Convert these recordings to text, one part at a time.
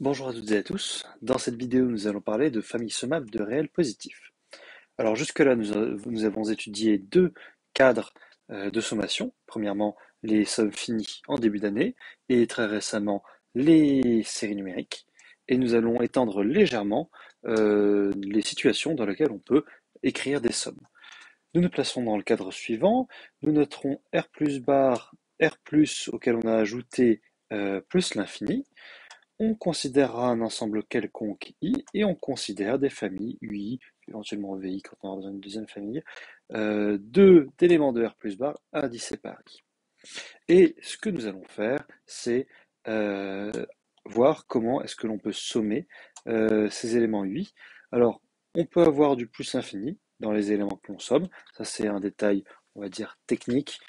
Bonjour à toutes et à tous. Dans cette vidéo, nous allons parler de familles sommables de réels positifs. Alors jusque-là, nous avons étudié deux cadres de sommation. Premièrement, les sommes finies en début d'année et très récemment, les séries numériques. Et nous allons étendre légèrement les situations dans lesquelles on peut écrire des sommes. Nous nous plaçons dans le cadre suivant. Nous noterons R plus bar, R plus auquel on a ajouté plus l'infini. On considérera un ensemble quelconque I et on considère des familles UI, éventuellement VI quand on aura besoin d'une deuxième famille, d'éléments de R plus bar indicés par I. Et ce que nous allons faire, c'est euh, voir comment est-ce que l'on peut sommer ces éléments UI. Alors, on peut avoir du plus infini dans les éléments que l'on somme. Ça, c'est un détail, on va dire, technique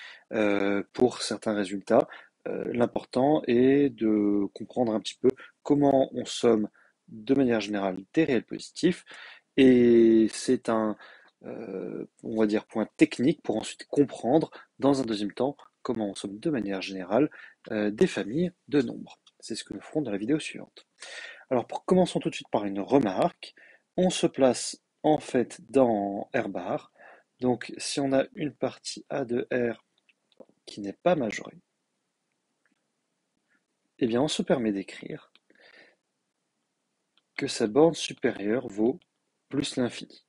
pour certains résultats. L'important est de comprendre un petit peu comment on somme de manière générale des réels positifs. Et c'est on va dire, point technique pour ensuite comprendre dans un deuxième temps comment on somme de manière générale des familles de nombres. C'est ce que nous ferons dans la vidéo suivante. Alors commençons tout de suite par une remarque. On se place en fait dans R bar. Donc si on a une partie A de R qui n'est pas majorée, eh bien on se permet d'écrire que sa borne supérieure vaut plus l'infini.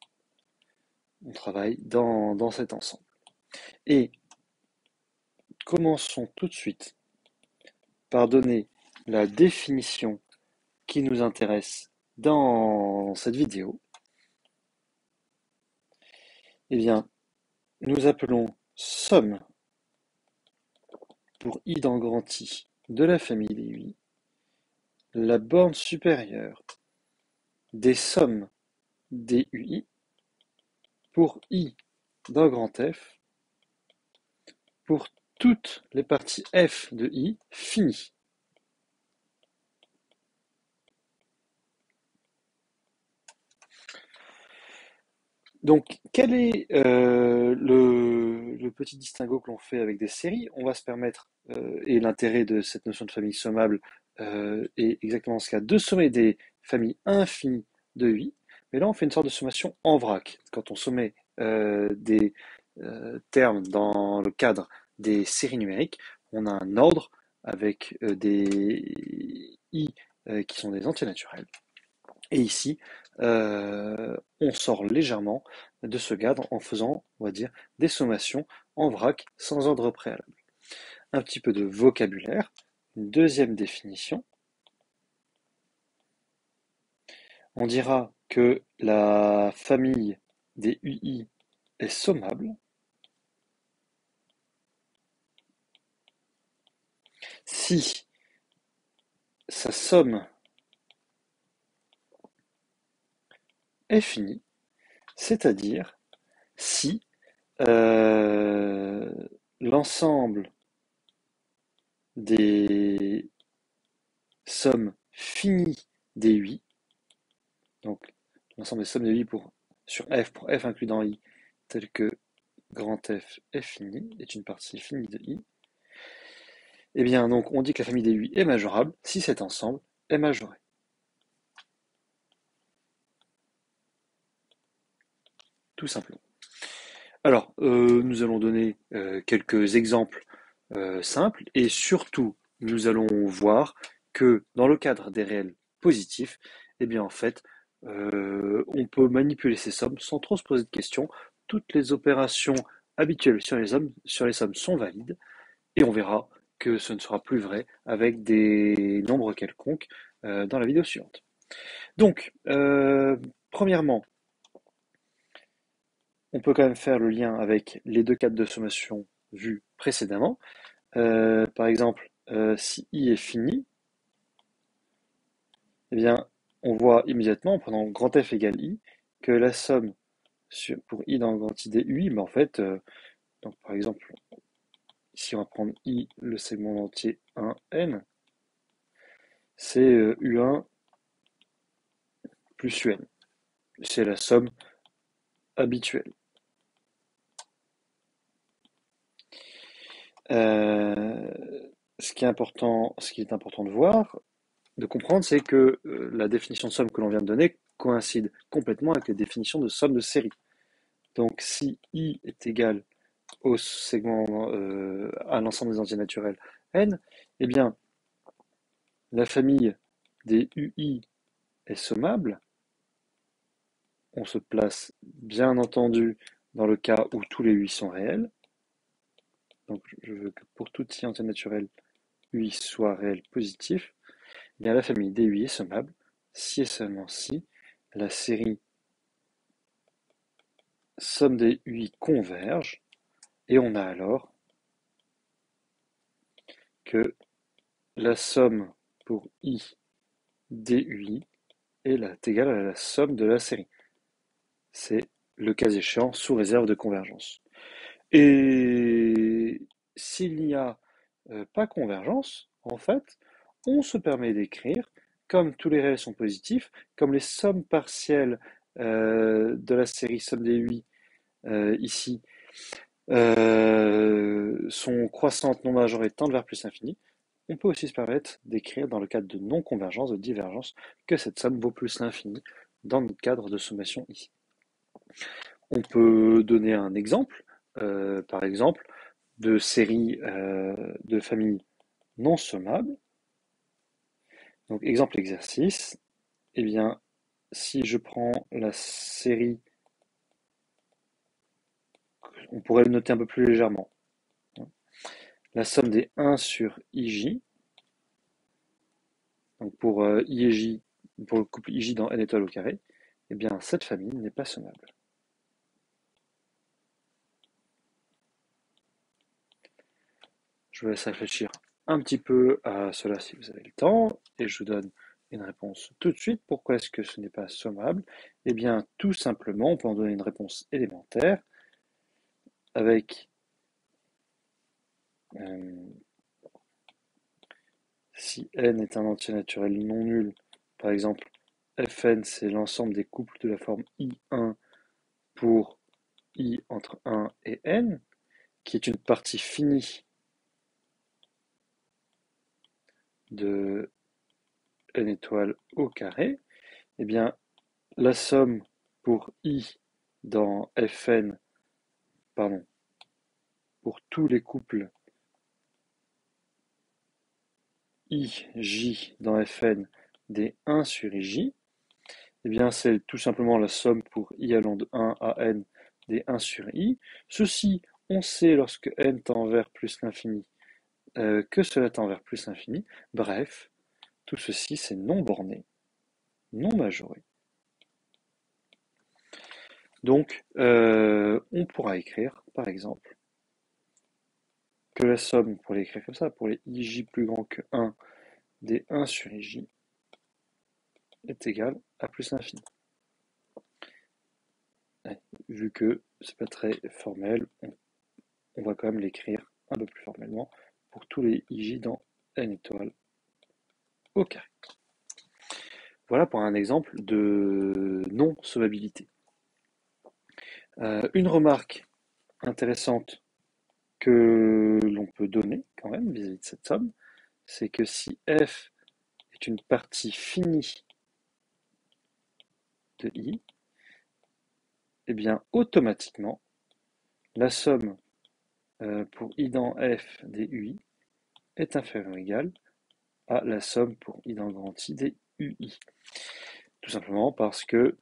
On travaille dans cet ensemble. Et commençons tout de suite par donner la définition qui nous intéresse dans cette vidéo. Eh bien, nous appelons somme pour i dans grand I de la famille des UI la borne supérieure des sommes des UI pour i dans grand F pour toutes les parties f de i finies. Donc, quel est le petit distinguo que l'on fait avec des séries? On va se permettre, et l'intérêt de cette notion de famille sommable est exactement ce cas, de sommer des familles infinies de UI, mais là on fait une sorte de sommation en vrac. Quand on sommet des termes dans le cadre des séries numériques, on a un ordre avec des I qui sont des entiers naturels. Et ici, on sort légèrement de ce cadre en faisant, on va dire, des sommations en vrac sans ordre préalable. Un petit peu de vocabulaire. Une deuxième définition. On dira que la famille des UI est sommable si sa somme est finie, c'est-à-dire si euh, l'ensemble des sommes finies des UI, donc l'ensemble des sommes de I sur F pour F inclus dans I, tel que grand F est fini, est une partie finie de I, eh bien donc on dit que la famille des UI est majorable si cet ensemble est majoré. Tout simplement. Alors, nous allons donner quelques exemples simples et surtout, nous allons voir que dans le cadre des réels positifs, eh bien en fait, on peut manipuler ces sommes sans trop se poser de questions. Toutes les opérations habituelles sur les sommes sont valides et on verra que ce ne sera plus vrai avec des nombres quelconques dans la vidéo suivante. Donc, premièrement, on peut quand même faire le lien avec les deux cas de sommation vus précédemment. Par exemple, si i est fini, eh bien, on voit immédiatement, en prenant grand F égale i, que la somme pour i dans grand I des ui, mais en fait, donc par exemple, ici on va prendre i, le segment entier 1n, c'est u1 plus un. C'est la somme habituelle. Euh, ce qui est important de voir, de comprendre, c'est que la définition de somme que l'on vient de donner coïncide complètement avec les définitions de somme de série. Donc si I est égal au segment, à l'ensemble des entiers naturels n, eh bien, la famille des UI est sommable. On se place bien entendu dans le cas où tous les UI sont réels. Donc je veux que pour tout i entier naturel, UI soit réel positif. Eh bien, la famille des UI est sommable si et seulement si la série somme des UI converge, et on a alors que la somme pour I des UI est égale à la somme de la série. C'est le cas échéant sous réserve de convergence. Et s'il n'y a pas convergence, en fait, on se permet d'écrire, comme tous les réels sont positifs, comme les sommes partielles de la série somme des UI ici sont croissantes, non majorées, tendent vers plus l'infini, on peut aussi se permettre d'écrire dans le cadre de non-convergence, de divergence, que cette somme vaut plus l'infini dans notre cadre de sommation ici. On peut donner un exemple, par exemple, de séries de familles non sommables. Donc, exemple exercice, eh bien, si je prends la série, on pourrait le noter un peu plus légèrement, la somme des 1 sur IJ, donc pour I et J, pour le couple IJ dans n étoiles au carré, eh bien, cette famille n'est pas sommable. Je vous laisse réfléchir un petit peu à cela si vous avez le temps, et je vous donne une réponse tout de suite. Pourquoi est-ce que ce n'est pas sommable? Eh bien, tout simplement, on peut en donner une réponse élémentaire avec si n est un entier naturel non nul, par exemple, Fn c'est l'ensemble des couples de la forme I1 pour I entre 1 et n, qui est une partie finie de n étoiles au carré, eh bien, la somme pour I dans Fn, pardon, pour tous les couples IJ dans Fn des 1 sur IJ, eh bien, c'est tout simplement la somme pour I allant de 1 à n des 1 sur I. Ceci, on sait lorsque n tend vers plus l'infini que cela tend vers plus l'infini. Bref, tout ceci, c'est non borné, non majoré. Donc, on pourra écrire, par exemple, que la somme, pour l'écrire comme ça, pour les IJ plus grand que 1 des 1 sur IJ est égale à plus l'infini. Vu que c'est pas très formel, on va quand même l'écrire un peu plus formellement pour tous les IJ dans n étoiles au carré. Voilà pour un exemple de non-sommabilité. Une remarque intéressante que l'on peut donner quand même vis-à-vis de cette somme, c'est que si f est une partie finie de i, eh bien automatiquement la somme pour i dans f des ui est inférieure ou égale à la somme pour i dans grand I des ui. Tout simplement parce que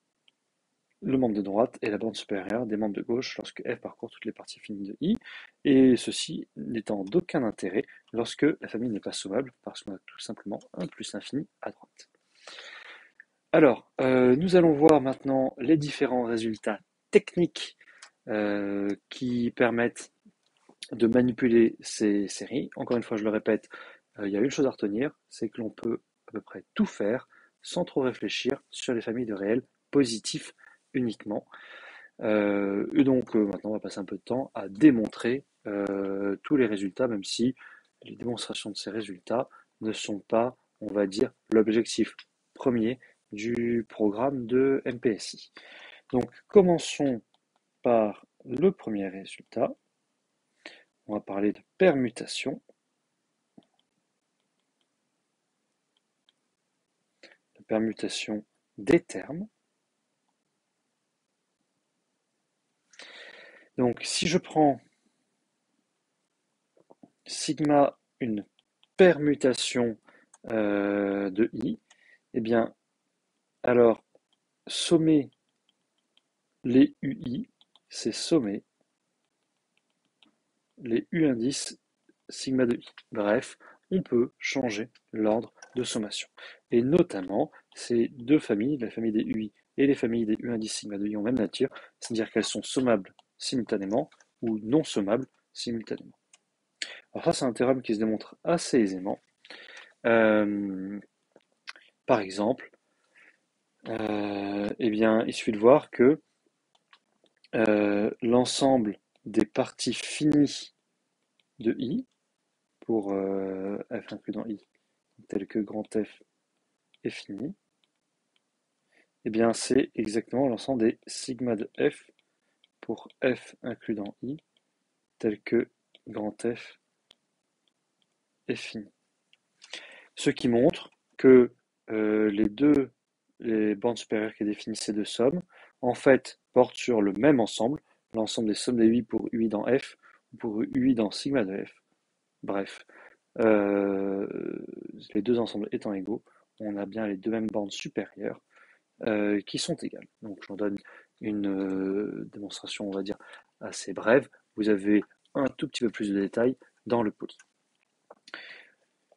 le membre de droite est la bande supérieure des membres de gauche lorsque f parcourt toutes les parties finies de i, et ceci n'étant d'aucun intérêt lorsque la famille n'est pas sommable, parce qu'on a tout simplement un plus infini à droite. Alors, nous allons voir maintenant les différents résultats techniques qui permettent de manipuler ces séries. Encore une fois, je le répète, il y a une chose à retenir, c'est que l'on peut à peu près tout faire sans trop réfléchir sur les familles de réels positifs uniquement. Et donc maintenant, on va passer un peu de temps à démontrer tous les résultats, même si les démonstrations de ces résultats ne sont pas, on va dire, l'objectif premier du programme de MPSI. Donc, commençons par le premier résultat. On va parler de permutation. permutation des termes. Donc, si je prends sigma, une permutation de i, eh bien, alors, sommer les ui, c'est sommer les u indices sigma de i. Bref, on peut changer l'ordre de sommation. Et notamment, ces deux familles, la famille des ui et les familles des u indices sigma de i, ont même nature, c'est-à-dire qu'elles sont sommables simultanément ou non sommables simultanément. Alors ça, c'est un théorème qui se démontre assez aisément. Par exemple, eh bien, il suffit de voir que l'ensemble des parties finies de i, pour f inclus dans i, tel que grand F est fini, eh bien c'est exactement l'ensemble des sigma de f pour f inclus dans i, tel que grand F est fini. Ce qui montre que les bandes supérieures qui définissent ces deux sommes, en fait, portent sur le même ensemble, l'ensemble des sommes des ui pour ui dans f, ou pour ui dans sigma de f. Bref, les deux ensembles étant égaux, on a bien les deux mêmes bandes supérieures qui sont égales. Donc j'en donne une démonstration, on va dire, assez brève. Vous avez un tout petit peu plus de détails dans le poly.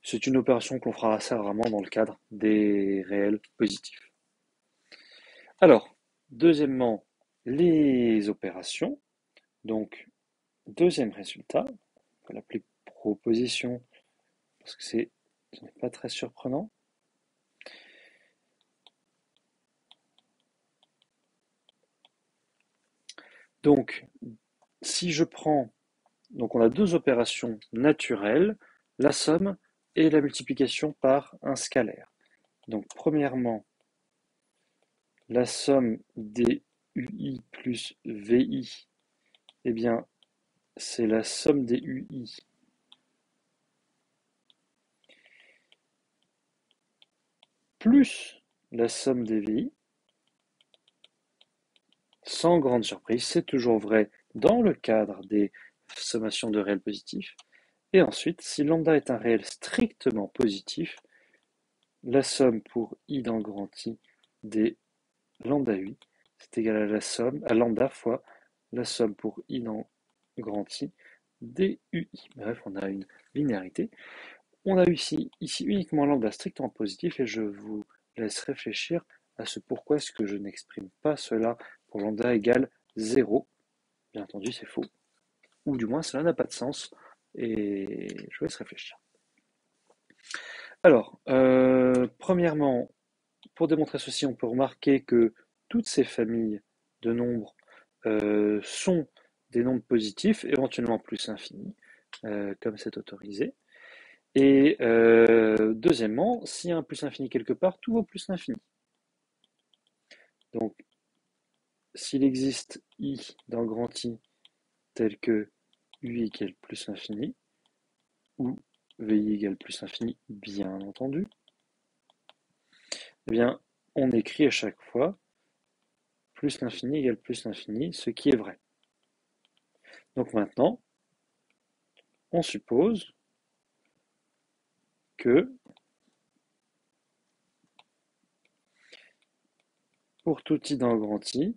C'est une opération qu'on fera assez rarement dans le cadre des réels positifs. Alors, deuxièmement, les opérations. Donc, deuxième résultat, on va l'appeler proposition parce que ce n'est pas très surprenant. Donc, si je prends, donc on a deux opérations naturelles, la somme et la multiplication par un scalaire. Donc, premièrement, la somme des UI plus VI, eh bien, c'est la somme des UI plus la somme des VI. Sans grande surprise, c'est toujours vrai dans le cadre des sommations de réels positifs. Et ensuite, si lambda est un réel strictement positif, la somme pour i dans grand I des lambda UI, c'est égal à la somme, à lambda fois la somme pour i dans grand I des UI. Bref, on a une linéarité. On a ici uniquement lambda strictement positif et je vous laisse réfléchir à ce pourquoi est-ce que je n'exprime pas cela pour lambda égale 0. Bien entendu, c'est faux. Ou du moins, cela n'a pas de sens. Et je vous laisse réfléchir. Alors, premièrement, pour démontrer ceci, on peut remarquer que toutes ces familles de nombres sont des nombres positifs, éventuellement plus infinis, comme c'est autorisé. Et deuxièmement, s'il y a un plus infini quelque part, tout vaut plus l'infini. Donc, s'il existe i dans grand I tel que ui égale plus l'infini, ou vi égale plus l'infini, bien entendu, eh bien, on écrit à chaque fois plus l'infini égale plus l'infini, ce qui est vrai. Donc maintenant, on suppose que pour tout i dans grand I,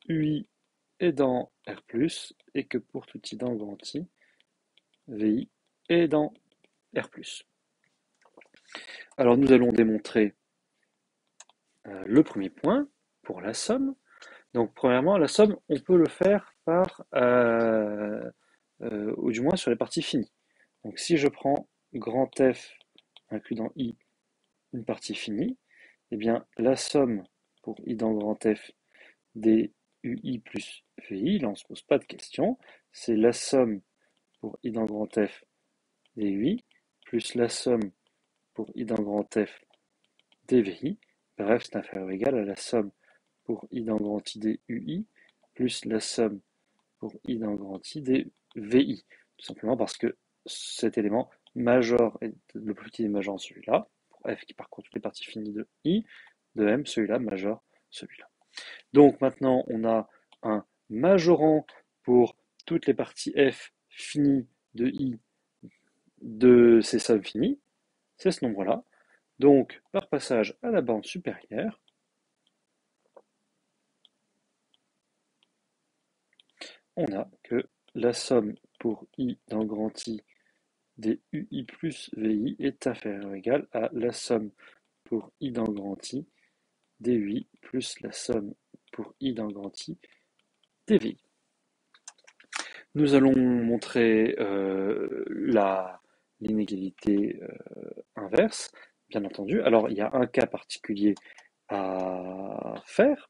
ui est dans R+, et que pour tout i dans grand I, vi est dans R+. Alors nous allons démontrer le premier point pour la somme. Donc premièrement, la somme, on peut le faire par, ou du moins sur les parties finies. Donc si je prends grand F inclus dans I, une partie finie, eh bien la somme pour I dans grand F des UI plus VI, là on ne se pose pas de question, c'est la somme pour I dans grand F des UI plus la somme pour I dans grand F des VI. Bref, c'est inférieur ou égal à la somme pour I dans grand I des UI plus la somme pour I dans grand I des VI. Tout simplement parce que cet élément majeur, le plus petit est majeur en celui-là, f qui parcourt toutes les parties finies de i, de m, celui-là majore celui-là. Donc maintenant, on a un majorant pour toutes les parties f finies de i de ces sommes finies, c'est ce nombre-là. Donc, par passage à la borne supérieure, on a que la somme pour i dans grand I des ui plus vi est inférieure ou égale à la somme pour i dans grand I des ui plus la somme pour i dans grand I des vi. Nous allons montrer l'inégalité inverse, bien entendu. Alors, il y a un cas particulier à faire,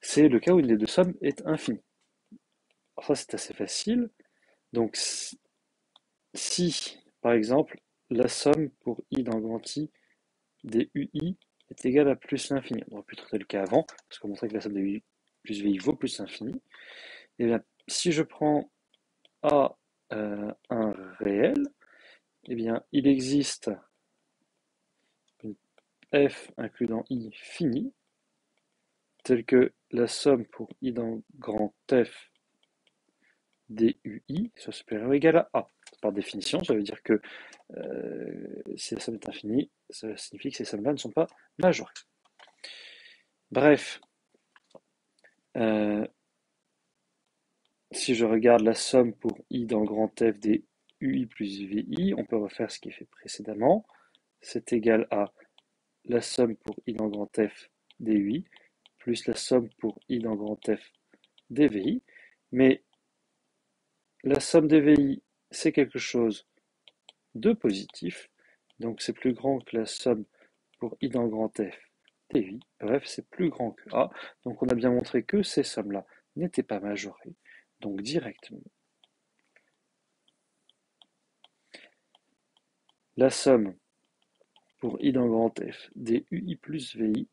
c'est le cas où une des deux sommes est infinie. Alors ça, c'est assez facile. Donc, si, par exemple, la somme pour i dans grand I des ui est égale à plus l'infini, on aurait pu traiter le cas avant, parce qu'on montrait que la somme des ui plus vi vaut plus l'infini, et bien, si je prends A un réel, eh bien, il existe une f includant i finie, telle que la somme pour i dans grand F des ui soit supérieure ou égale à A. Par définition, ça veut dire que si la somme est infinie, ça signifie que ces sommes-là ne sont pas majorées. Bref, si je regarde la somme pour i dans grand F des ui plus vi, on peut refaire ce qui est fait précédemment. C'est égal à la somme pour i dans grand F des ui plus la somme pour i dans grand F des vi. Mais la somme des vi, c'est quelque chose de positif. Donc c'est plus grand que la somme pour i dans grand F des ui. Bref, c'est plus grand que A. Donc on a bien montré que ces sommes-là n'étaient pas majorées. Donc directement, la somme pour i dans grand F des ui plus vi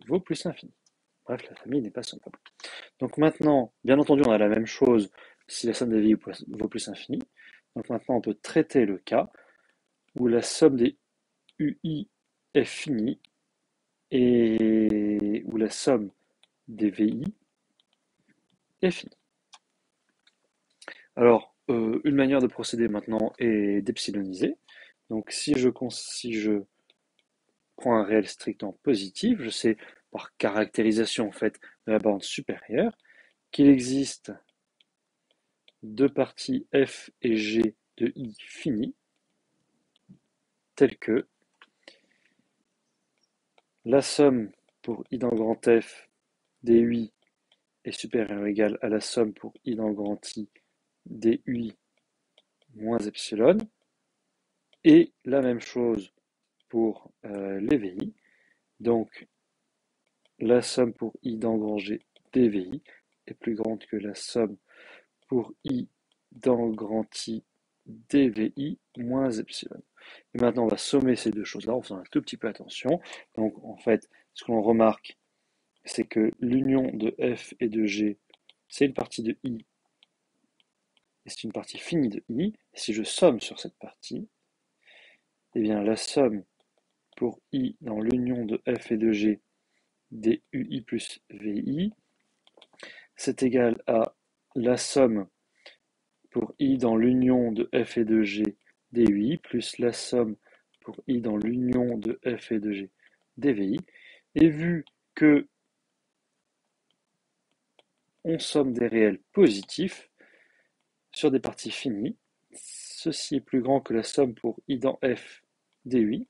vaut plus l'infini. Bref, la famille n'est pas sommable. Donc maintenant, bien entendu, on a la même chose si la somme des vi vaut plus l'infini. Donc maintenant, on peut traiter le cas où la somme des ui est finie et où la somme des vi est finie. Alors, une manière de procéder maintenant est d'epsiloniser. Donc si je prends un réel strictement positif, je sais par caractérisation en fait de la borne supérieure qu'il existe deux parties f et g de i finies, telles que la somme pour i dans grand F des ui est supérieure ou égale à la somme pour i dans grand I des ui moins epsilon, et la même chose pour les vi. Donc la somme pour i dans grand G des vi est plus grande que la somme pour i dans grand I des vi moins epsilon. Et maintenant, on va sommer ces deux choses-là en faisant un tout petit peu attention. Donc, en fait, ce que l'on remarque, c'est que l'union de f et de g, c'est une partie de i, et c'est une partie finie de i. Et si je somme sur cette partie, eh bien, la somme pour i dans l'union de f et de g des ui plus vi, c'est égal à la somme pour i dans l'union de f et de g des ui plus la somme pour i dans l'union de f et de g des vi. Et vu que on somme des réels positifs sur des parties finies, ceci est plus grand que la somme pour i dans f des ui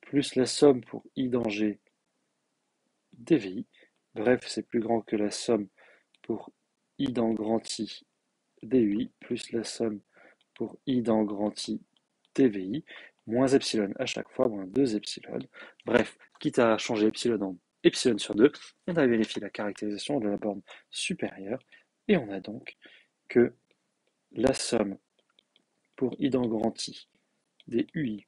plus la somme pour i dans g des vi. Bref, c'est plus grand que la somme pour i dans grand I des ui plus la somme pour i dans grand I des vi, moins epsilon à chaque fois, moins 2 epsilon. Bref, quitte à changer epsilon en epsilon sur 2, on a vérifié la caractérisation de la borne supérieure, et on a donc que la somme pour i dans grand I des ui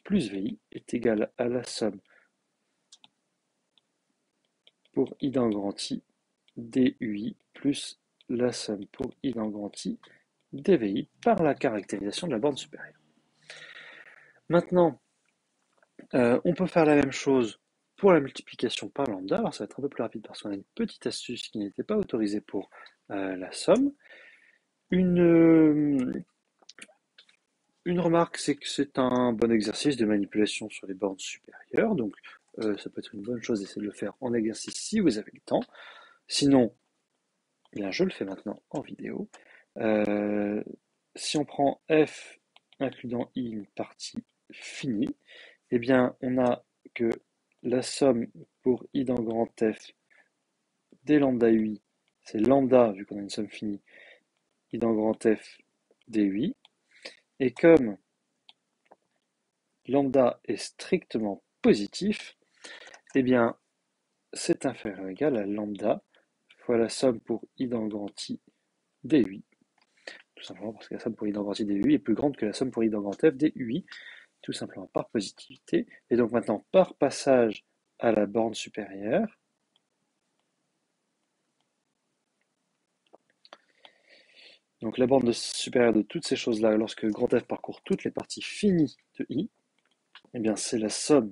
plus vi est égale à la somme pour i dans grand I des ui plus la somme pour i dans grand I des vi par la caractérisation de la borne supérieure. Maintenant, On peut faire la même chose pour la multiplication par lambda. Alors ça va être un peu plus rapide parce qu'on a une petite astuce qui n'était pas autorisée pour la somme. Une remarque, c'est que c'est un bon exercice de manipulation sur les bornes supérieures, donc ça peut être une bonne chose d'essayer de le faire en exercice si vous avez le temps. Sinon, eh bien, je le fais maintenant en vidéo. Euh, si on prend f incluant i une partie finie, eh bien, on a que la somme pour i dans grand F des lambda ui, c'est lambda, vu qu'on a une somme finie, i dans grand F des ui. Et comme lambda est strictement positif, eh bien, c'est inférieur ou égal à lambda fois la somme pour i dans grand I des ui. Tout simplement parce que la somme pour i dans grand I des ui est plus grande que la somme pour i dans grand F des ui, tout simplement par positivité. Et donc maintenant, par passage à la borne supérieure, donc la borne supérieure de toutes ces choses-là, lorsque grand F parcourt toutes les parties finies de I, eh bien c'est la somme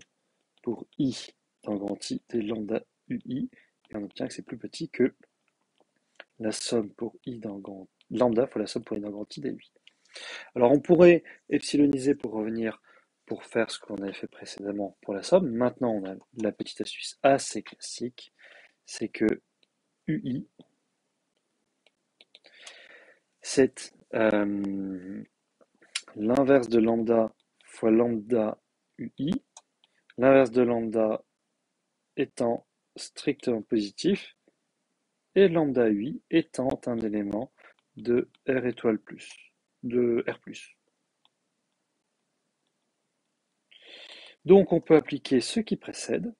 pour I dans grand I des lambda UI, et on obtient que c'est plus petit que la somme pour I dans grand lambda fois la somme pour I dans grand I des UI. Alors on pourrait epsiloniser pour revenir pour faire ce qu'on avait fait précédemment pour la somme. Maintenant on a la petite astuce assez classique, c'est que UI, c'est l'inverse de lambda fois lambda UI, l'inverse de lambda étant strictement positif, et lambda UI étant un élément de R étoile plus, de R+. Donc on peut appliquer ce qui précède,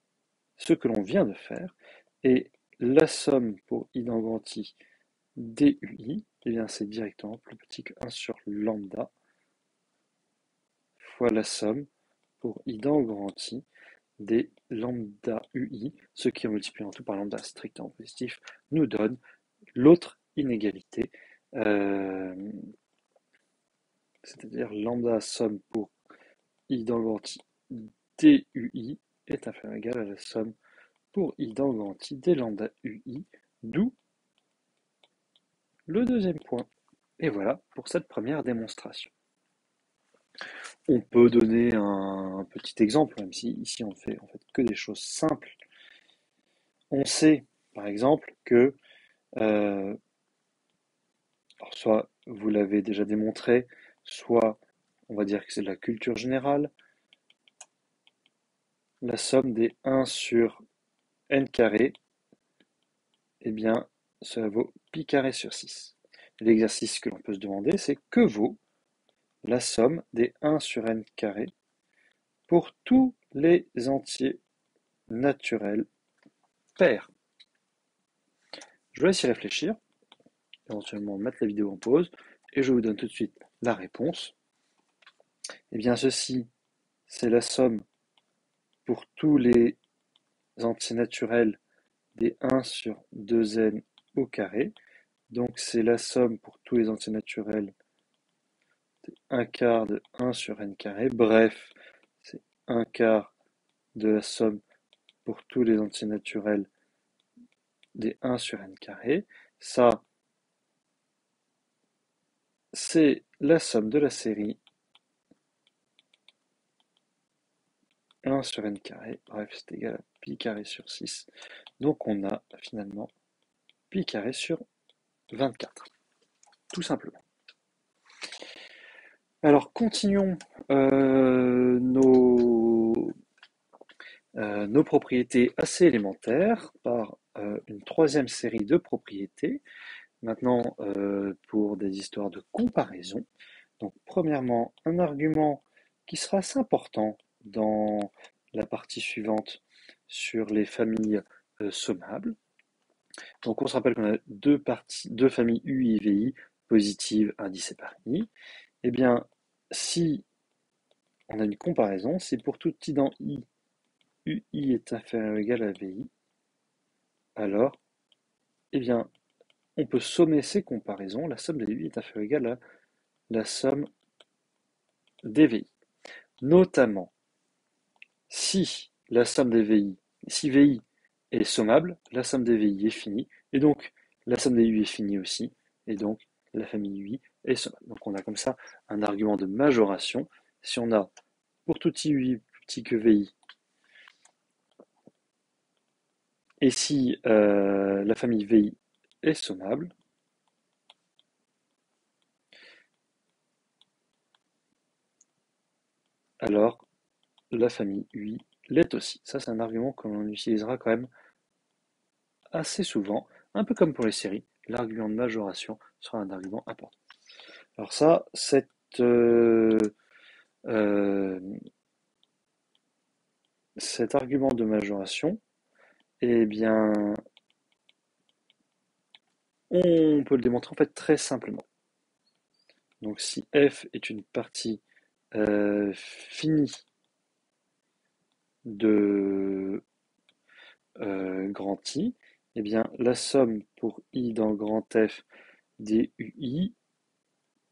ce que l'on vient de faire, et la somme pour I dans grand I DUI, eh bien c'est directement plus petit que 1 sur lambda fois la somme pour I dans grand I des lambda UI, ce qui en multipliant tout par lambda strictement positif nous donne l'autre inégalité, euh, c'est-à-dire lambda somme pour I dans grand I DUI est inférieur ou égal à la somme pour I dans grand I des lambda UI, d'où le deuxième point. Et voilà pour cette première démonstration. On peut donner un petit exemple, même si ici on fait en fait que des choses simples. On sait, par exemple, que, alors soit vous l'avez déjà démontré, soit on va dire que c'est de la culture générale, la somme des 1 sur n carré, eh bien, cela vaut pi carré sur 6. L'exercice que l'on peut se demander, c'est que vaut la somme des 1 sur n carré pour tous les entiers naturels pairs. Je vous laisse y réfléchir, éventuellement mettre la vidéo en pause, et je vous donne tout de suite la réponse. Eh bien, ceci, c'est la somme pour tous les entiers naturels des 1 sur 2n au carré. Donc, c'est la somme pour tous les entiers naturels des 1 quart de 1 sur n carré. Bref, c'est 1 quart de la somme pour tous les entiers naturels des 1 sur n carré. Ça, c'est la somme de la série 1 sur n carré, bref, c'est égal à pi carré sur 6. Donc on a finalement pi carré sur 24, tout simplement. Alors continuons nos propriétés assez élémentaires par une troisième série de propriétés. Maintenant, pour des histoires de comparaison. Donc premièrement, un argument qui sera assez important dans la partie suivante sur les familles sommables. Donc on se rappelle qu'on a deux familles UI et VI positives indicées par I. Eh bien, si on a une comparaison, si pour tout i dans I, UI est inférieur ou égal à VI, alors, eh bien, on peut sommer ces comparaisons. La somme des UI est inférieure ou égale à la somme des VI. Notamment, Si la somme des VI, si VI est sommable, la somme des VI est finie, et donc la somme des UI est finie aussi, et donc la famille UI est sommable. Donc on a comme ça un argument de majoration. Si on a pour tout UI plus petit que VI, et si la famille VI est sommable, alors la famille UI l'est aussi. Ça, c'est un argument que l'on utilisera quand même assez souvent, un peu comme pour les séries. L'argument de majoration sera un argument important. Alors ça, euh, euh, cet argument de majoration, eh bien, on peut le démontrer en fait très simplement. Donc si f est une partie finie de grand I, eh bien la somme pour I dans grand F des UI,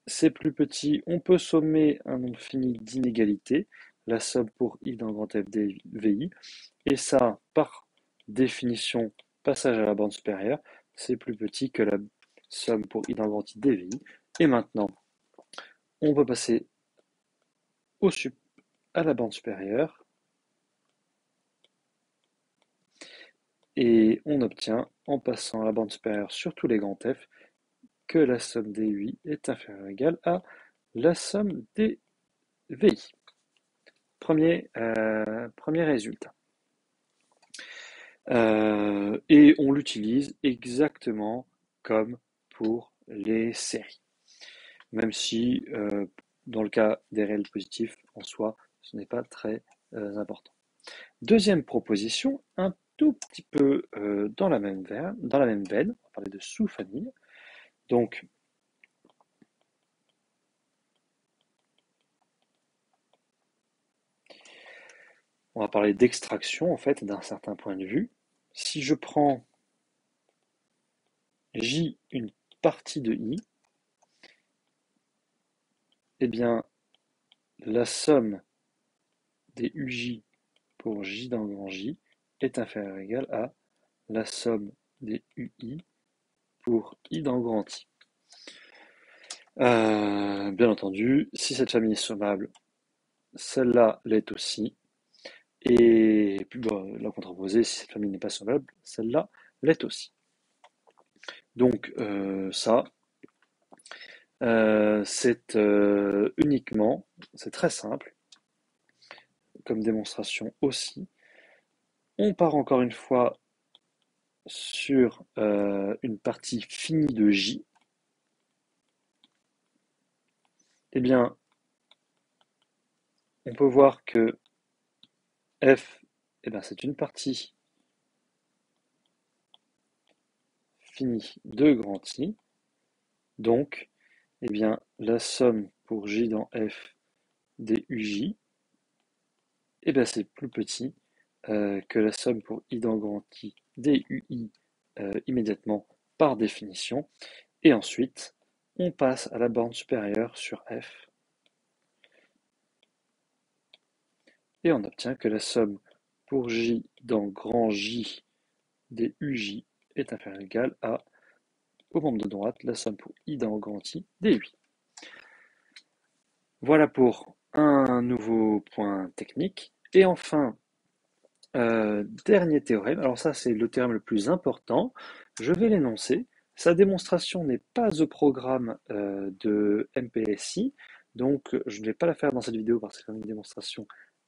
c'est plus petit. On peut sommer un nombre fini d'inégalités, la somme pour I dans grand F des VI, et ça, par définition, passage à la borne supérieure, c'est plus petit que la somme pour I dans grand I des VI. Et maintenant, on peut passer à la borne supérieure, et on obtient, en passant à la borne supérieure sur tous les grands F, que la somme des UI est inférieure ou égale à la somme des VI. Premier résultat. Et on l'utilise exactement comme pour les séries. Même si, dans le cas des réels positifs, en soi, ce n'est pas très important. Deuxième proposition, un tout petit peu dans la même veine, on va parler de sous-famille. Donc, on va parler d'extraction, en fait, d'un certain point de vue. Si je prends J une partie de I, eh bien, la somme des UJ pour J dans grand J est inférieure ou égale à la somme des UI pour I dans grand I. Bien entendu, si cette famille est sommable, celle-là l'est aussi. Et puis la contraposée, si cette famille n'est pas sommable, celle-là l'est aussi. Donc ça, c'est uniquement, c'est très simple comme démonstration aussi. On part encore une fois sur une partie finie de J. Eh bien, on peut voir que F, eh bien, c'est une partie finie de grand I. Donc, eh bien, la somme pour J dans F des UJ, eh bien, c'est plus petit que la somme pour I dans grand I des UI immédiatement par définition. Et ensuite, on passe à la borne supérieure sur F et on obtient que la somme pour J dans grand J des UJ est inférieure ou égale à, au membre de droite, la somme pour I dans grand I des UI. Voilà pour un nouveau point technique. Et enfin, dernier théorème. Alors ça, c'est le théorème le plus important. Je vais l'énoncer. Sa démonstration n'est pas au programme de MPSI, donc je ne vais pas la faire dans cette vidéo parce que c'est une démonstration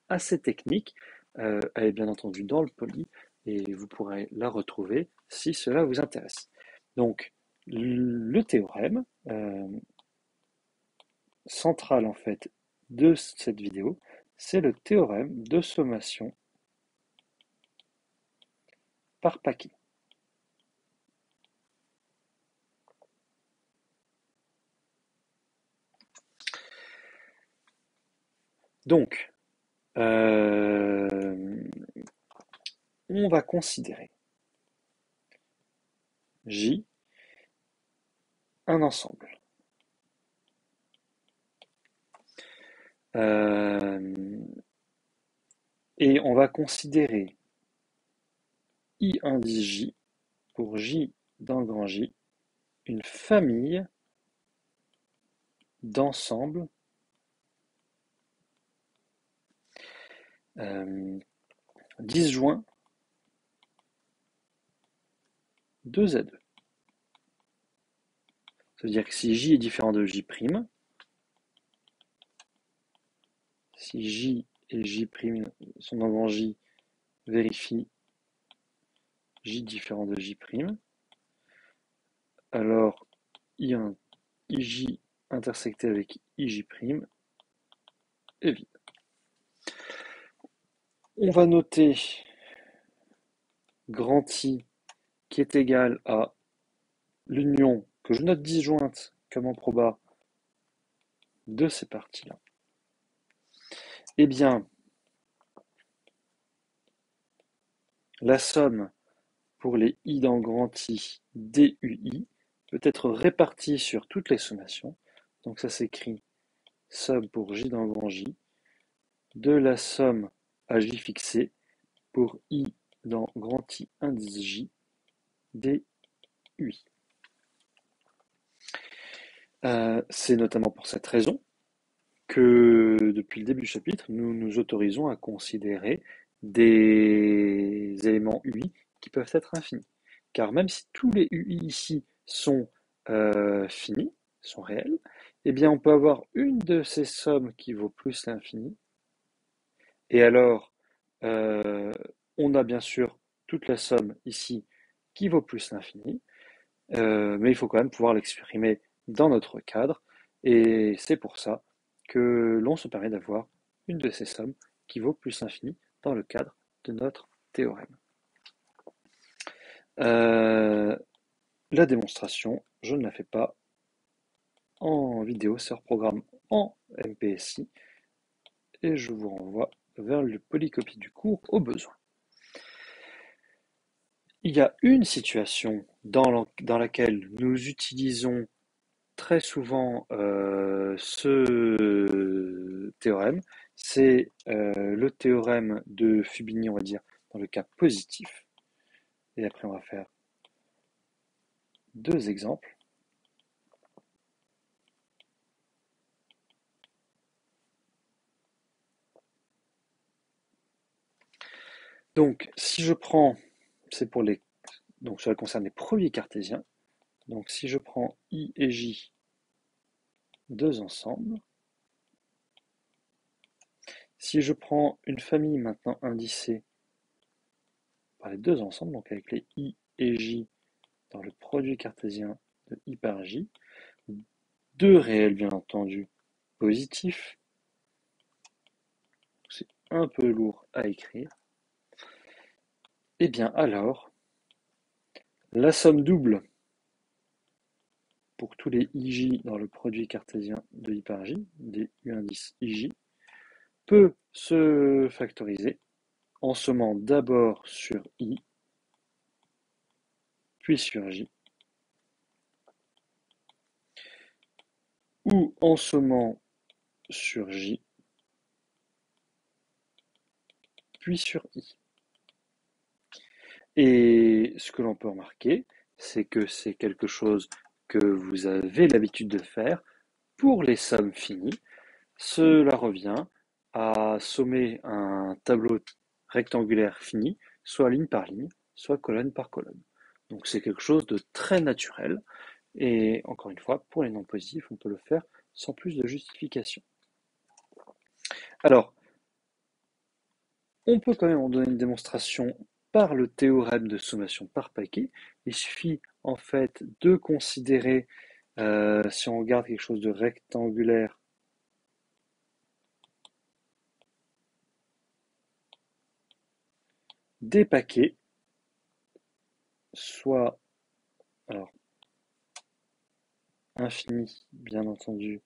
assez technique. Elle est bien entendu dans le poly et vous pourrez la retrouver si cela vous intéresse. Donc, le théorème central en fait de cette vidéo, c'est le théorème de sommation par paquet. Donc, on va considérer J un ensemble. Et on va considérer I indice J pour J dans grand J, une famille d'ensembles disjoints de Z2. Ça veut dire que si J est différent de J', si J et J' sont dans grand J, vérifie J différent de J', alors IJ intersecté avec IJ' est vide. On va noter grand I qui est égal à l'union, que je note disjointe comme en proba, de ces parties-là. Eh bien, la somme pour les I dans grand I DUI peut être répartie sur toutes les sommations. Donc ça s'écrit somme pour J dans grand J de la somme à J fixé pour I dans grand I indice J DUI. C'est notamment pour cette raison que depuis le début du chapitre, nous nous autorisons à considérer des éléments UI qui peuvent être infinis. Car même si tous les UI ici sont finis, sont réels, eh bien on peut avoir une de ces sommes qui vaut plus l'infini. Et alors, on a bien sûr toute la somme ici qui vaut plus l'infini, mais il faut quand même pouvoir l'exprimer dans notre cadre, et c'est pour ça que l'on se permet d'avoir une de ces sommes qui vaut plus l'infini dans le cadre de notre théorème. La démonstration, je ne la fais pas en vidéo, c'est hors programme en MPSI, et je vous renvoie vers le polycopie du cours au besoin. Il y a une situation dans laquelle nous utilisons très souvent ce théorème, c'est le théorème de Fubini, on va dire, dans le cas positif. Et après, on va faire deux exemples. Donc, si je prends, c'est pour les, donc cela concerne les produits cartésiens. Donc, si je prends I et J, deux ensembles. Si je prends une famille maintenant indicée par les deux ensembles, donc avec les I et J dans le produit cartésien de I par J, deux réels bien entendu positifs, c'est un peu lourd à écrire, et bien alors, la somme double pour tous les IJ dans le produit cartésien de I par J, des U indices IJ, peut se factoriser en sommant d'abord sur I, puis sur J, ou en sommant sur J, puis sur I. Et ce que l'on peut remarquer, c'est que c'est quelque chose que vous avez l'habitude de faire pour les sommes finies. Cela revient à sommer un tableau rectangulaire fini, soit ligne par ligne, soit colonne par colonne. Donc c'est quelque chose de très naturel. Et encore une fois, pour les nombres positifs, on peut le faire sans plus de justification. Alors, on peut quand même en donner une démonstration par le théorème de sommation par paquet. Il suffit en fait de considérer, si on regarde quelque chose de rectangulaire, des paquets, soit alors infini bien entendu,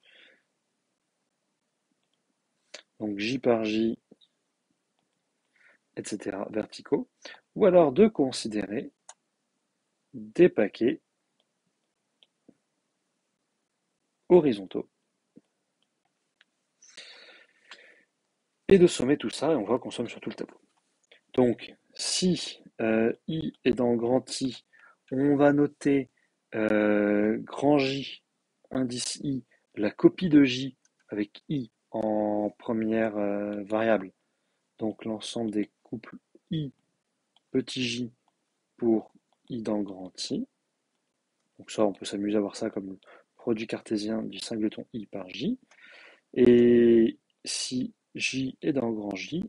donc J par J, etc., verticaux, ou alors de considérer des paquets horizontaux. et de sommer tout ça, et on voit qu'on somme sur tout le tableau. Donc, si I est dans grand I, on va noter grand J, indice I, la copie de J avec I en première variable. Donc, l'ensemble des couples I, petit j pour I dans grand I. Donc ça, on peut s'amuser à voir ça comme le produit cartésien du singleton I par J. Et si J est dans grand J,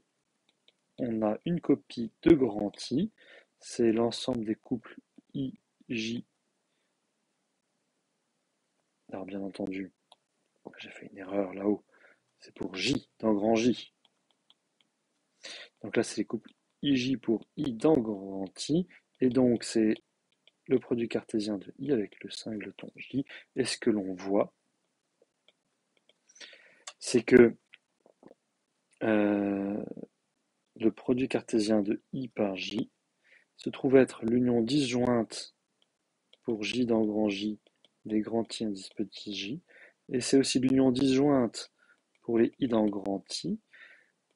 on a une copie de grand I, c'est l'ensemble des couples I, J. Alors bien entendu, j'ai fait une erreur là-haut, c'est pour J dans grand J. Donc là, c'est les couples IJ pour I dans grand I, et donc c'est le produit cartésien de I avec le singleton J. Et ce que l'on voit, c'est que euh, le produit cartésien de I par J se trouve être l'union disjointe pour J dans grand J des grands I indice petit j, et c'est aussi l'union disjointe pour les I dans grand I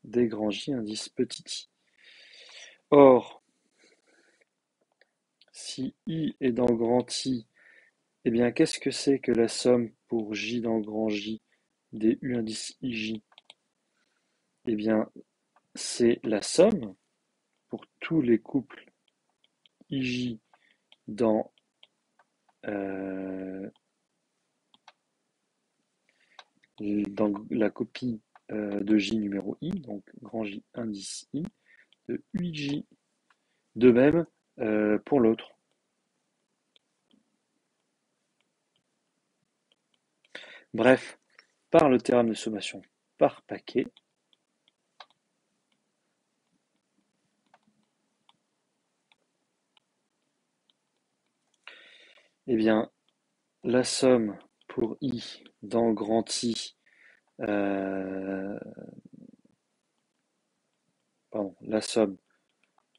des grands J indice petit i. Or, si I est dans grand I, eh bien qu'est-ce que c'est que la somme pour J dans grand J des U indice IJ? Eh bien, c'est la somme pour tous les couples IJ dans euh, dans la copie de J numéro I, donc grand J indice I, de UJ. De même pour l'autre. Bref, par le théorème de sommation par paquet, eh bien, la somme pour I dans grand I, pardon, la somme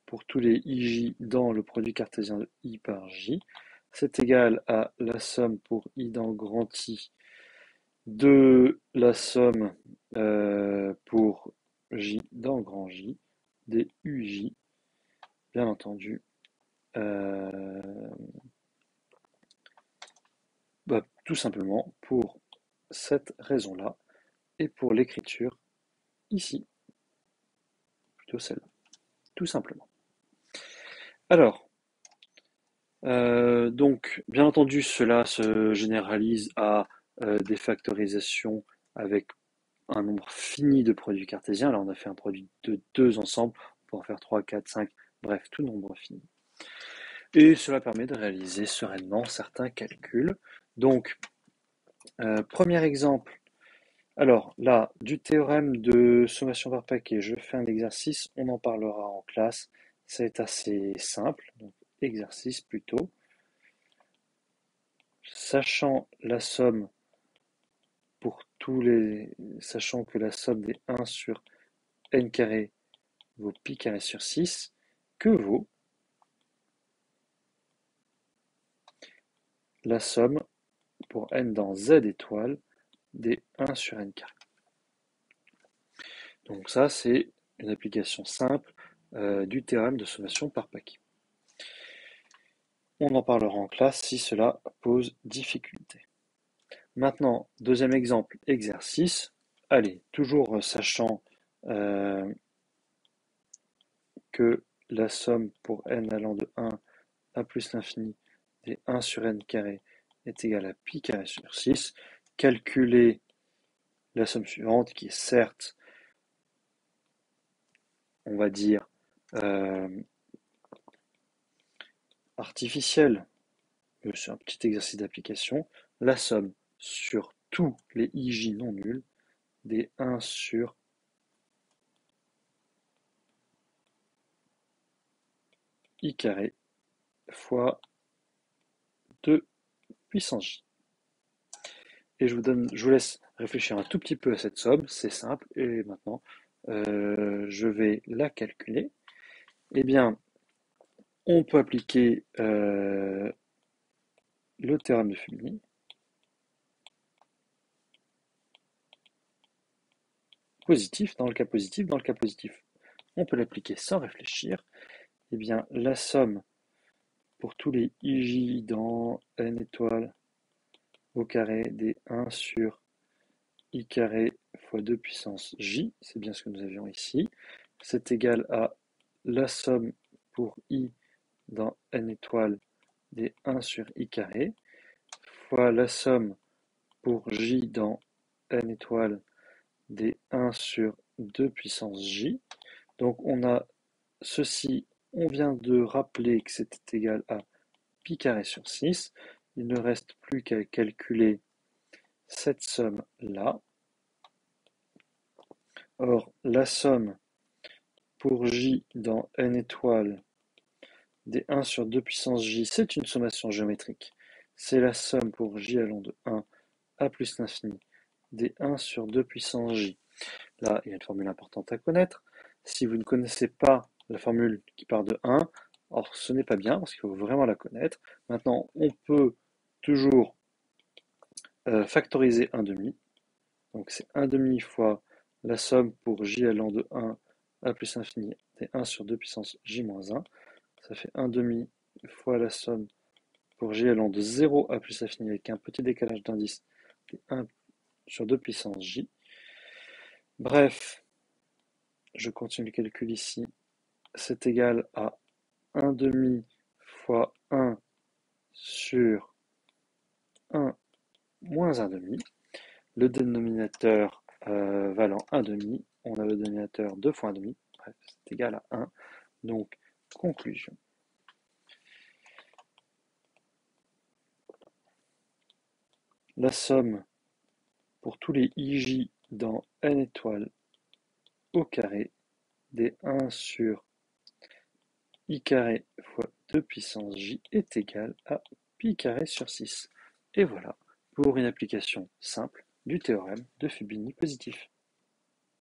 pour tous les IJ dans le produit cartésien de I par J, c'est égal à la somme pour I dans grand I de la somme pour J dans grand J des UJ, bien entendu. Tout simplement pour cette raison-là et pour l'écriture ici, plutôt celle-là, tout simplement. Alors, donc, bien entendu, cela se généralise à des factorisations avec un nombre fini de produits cartésiens. Là, on a fait un produit de deux ensembles, on peut en faire 3, 4, 5, bref, tout nombre fini. Et cela permet de réaliser sereinement certains calculs. Donc, premier exemple. Alors là, du théorème de sommation par paquet, je fais un exercice, on en parlera en classe. C'est assez simple, donc exercice plutôt. Sachant la somme pour tous les. Sachant que la somme des 1 sur n carré vaut pi carré sur 6, que vaut la somme pour n dans z étoile des 1 sur n carré. Donc ça, c'est une application simple du théorème de sommation par paquet. On en parlera en classe si cela pose difficulté. Maintenant, deuxième exemple, exercice. Allez, toujours sachant que la somme pour n allant de 1 à plus l'infini des 1 sur n carré est égale à pi carré sur 6, calculer la somme suivante qui est certes, on va dire, artificielle, mais c'est un petit exercice d'application, la somme sur tous les IJ non nuls des 1 sur I carré fois 2 puissance j. Et je vous laisse réfléchir un tout petit peu à cette somme, c'est simple, et maintenant je vais la calculer. Eh bien, on peut appliquer le théorème de Fubini. positif, dans le cas positif, on peut l'appliquer sans réfléchir. Eh bien, la somme pour tous les ij dans n étoiles au carré des 1 sur I carré fois 2 puissance j, c'est bien ce que nous avions ici, c'est égal à la somme pour I dans n étoiles des 1 sur I carré fois la somme pour J dans n étoiles des 1 sur 2 puissance J. Donc on a ceci, on vient de rappeler que c'était égal à pi carré sur 6. Il ne reste plus qu'à calculer cette somme-là. Or, la somme pour J dans n étoiles des 1 sur 2 puissance J, c'est une sommation géométrique. C'est la somme pour J allant de 1 à plus l'infini des 1 sur 2 puissance J. Là, il y a une formule importante à connaître. Si vous ne connaissez pas la formule qui part de 1, alors ce n'est pas bien parce qu'il faut vraiment la connaître. Maintenant, on peut toujours factoriser 1 demi. Donc c'est 1 demi fois la somme pour j allant de 1 à plus l'infini des 1 sur 2 puissance j moins 1. Ça fait 1 demi fois la somme pour j allant de 0 à plus l'infini avec un petit décalage d'indice des 1 sur 2 puissance j. Bref, je continue le calcul ici. C'est égal à 1 demi fois 1 sur 1 moins 1 demi. Le dénominateur valant 1 demi, on a le dénominateur 2 fois 1 demi, bref, c'est égal à 1. Donc, conclusion. La somme pour tous les ij dans n étoiles au carré des 1 sur I carré fois 2 puissance j est égale à pi carré sur 6. Et voilà pour une application simple du théorème de Fubini positif.